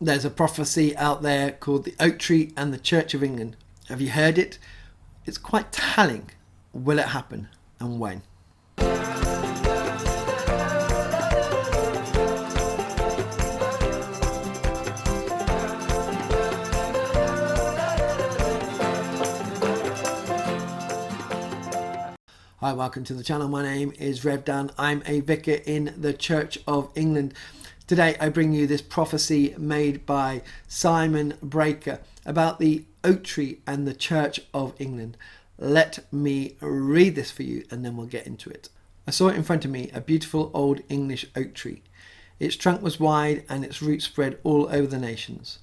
There's a prophecy out there called the Oak Tree and the Church of England. Have you heard it? It's quite telling. Will it happen and when? Hi, welcome to the channel. My name is Rev Dan. I'm a vicar in the Church of England. Today I bring you this prophecy made by Simon Breaker about the Oak Tree and the Church of England. Let me read this for you and then we'll get into it. I saw in front of me a beautiful old English oak tree. Its trunk was wide and its roots spread all over the nations.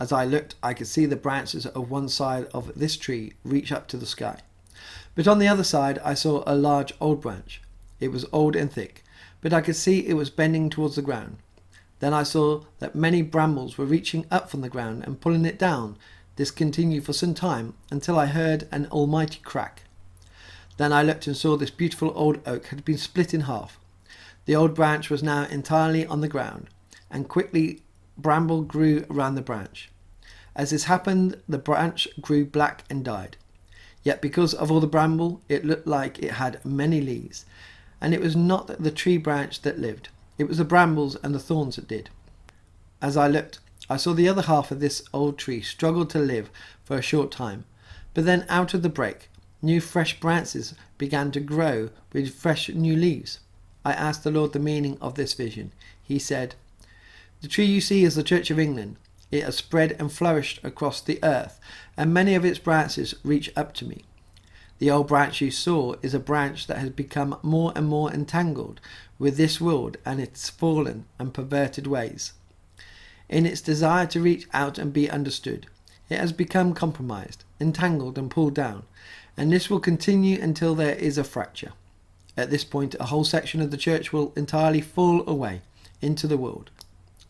As I looked, I could see the branches of one side of this tree reach up to the sky. But on the other side I saw a large old branch. It was old and thick, but I could see it was bending towards the ground. Then I saw that many brambles were reaching up from the ground and pulling it down. This continued for some time until I heard an almighty crack. Then I looked and saw this beautiful old oak had been split in half. The old branch was now entirely on the ground, and quickly bramble grew around the branch. As this happened, the branch grew black and died. Yet because of all the bramble, it looked like it had many leaves, and it was not the tree branch that lived. It was the brambles and the thorns that did. As I looked, I saw the other half of this old tree struggle to live for a short time, but then out of the break, new fresh branches began to grow with fresh new leaves. I asked the Lord the meaning of this vision. He said, "The tree you see is the Church of England. It has spread and flourished across the earth, and many of its branches reach up to me. The old branch you saw is a branch that has become more and more entangled with this world and its fallen and perverted ways. In its desire to reach out and be understood, it has become compromised, entangled and pulled down, and this will continue until there is a fracture. At this point, a whole section of the church will entirely fall away into the world.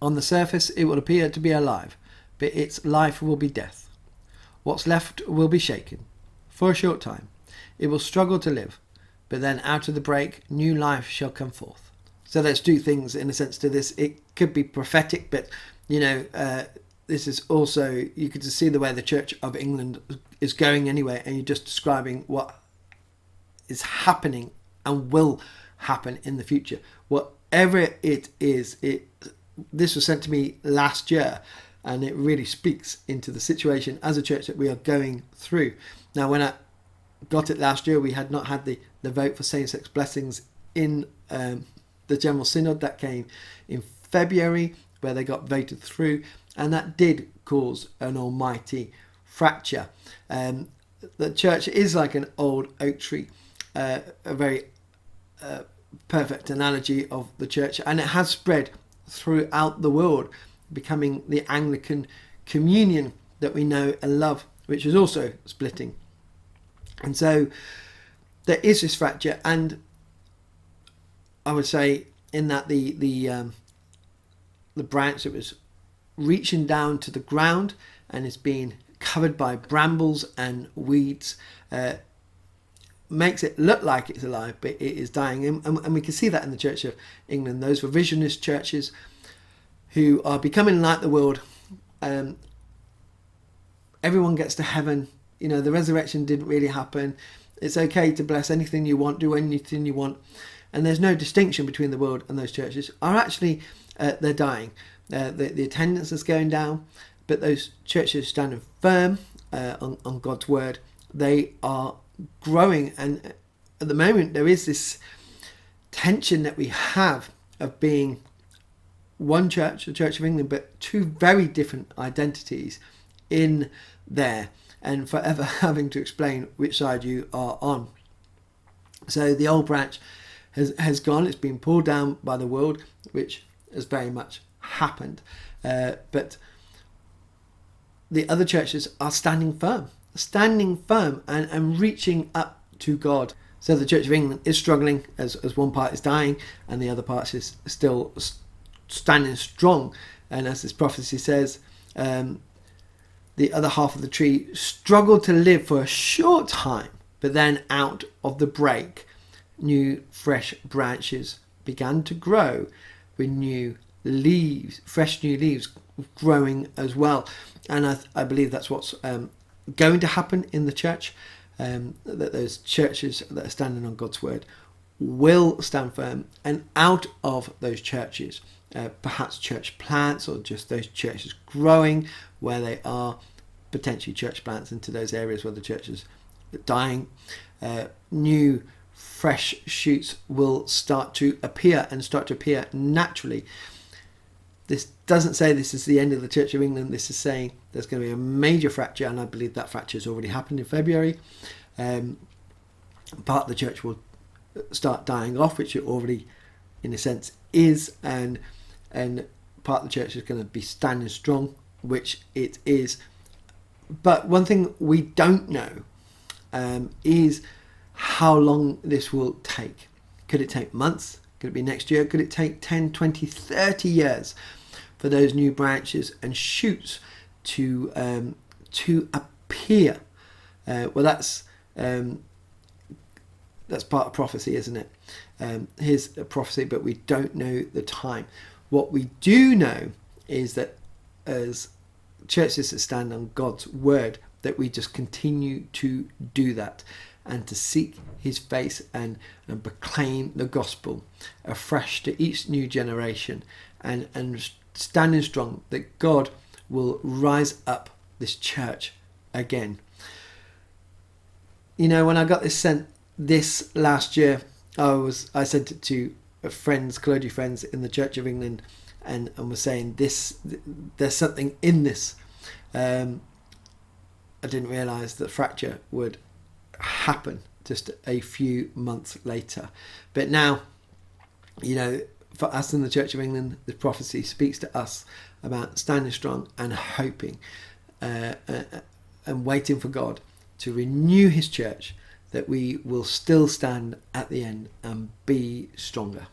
On the surface, it will appear to be alive, but its life will be death. What's left will be shaken. For a short time, it will struggle to live, but then out of the break, new life shall come forth." So there's two things in a sense to this. It could be prophetic, but this is also, you could just see the way the Church of England is going anyway, and you're just describing what is happening and will happen in the future. Whatever it is, this was sent to me last year, and it really speaks into the situation as a church that we are going through. Now, when I got it last year, we had not had the vote for same-sex blessings in the General Synod. That came in February, where they got voted through, and that did cause an almighty fracture. The church is like an old oak tree, a very perfect analogy of the church, and it has spread throughout the world, becoming the Anglican communion that we know and love, which is also splitting. And so there is this fracture, and I would say in that the branch that was reaching down to the ground and is being covered by brambles and weeds makes it look like it's alive, but it is dying. And we can see that in the Church of England, those revisionist churches who are becoming like the world. Everyone gets to heaven. The resurrection didn't really happen. It's okay to bless anything you want, do anything you want. And there's no distinction between the world and those churches. Are actually, they're dying. The attendance is going down, but those churches standing firm on God's word, they are growing. And at the moment, there is this tension that we have of being one church, the Church of England, but two very different identities in there, and forever having to explain which side you are on. So the old branch has gone. It's been pulled down by the world, which has very much happened. But the other churches are standing firm and reaching up to God. So the Church of England is struggling as one part is dying and the other part is still standing strong. And as this prophecy says, the other half of the tree struggled to live for a short time, but then out of the break, new fresh branches began to grow with new leaves, fresh new leaves growing as well. And I believe that's what's going to happen in the church, that those churches that are standing on God's word will stand firm, and out of those churches, perhaps church plants, or just those churches growing where they are, potentially church plants into those areas where the church is dying, new fresh shoots will start to appear naturally. This doesn't say this is the end of the Church of England. This is saying there's going to be a major fracture, and I believe that fracture has already happened in February. Part of the church will start dying off, which it already, in a sense, is, and part of the church is going to be standing strong, which it is. But one thing we don't know is how long this will take. Could it take months? Could it be next year? Could it take 10, 20, 30 years for those new branches and shoots to appear? Well, that's part of prophecy, isn't it? Here's a prophecy, but we don't know the time. What we do know is that as churches that stand on God's word, that we just continue to do that, and to seek his face and proclaim the gospel afresh to each new generation, and standing strong that God will rise up this church again. You know, when I got this sent this last year, I sent it to friends, clergy friends in the Church of England, and was saying there's something in this. I didn't realise that fracture would happen just a few months later. But now, you know, for us in the Church of England, the prophecy speaks to us about standing strong and hoping and waiting for God to renew his church, that we will still stand at the end and be stronger.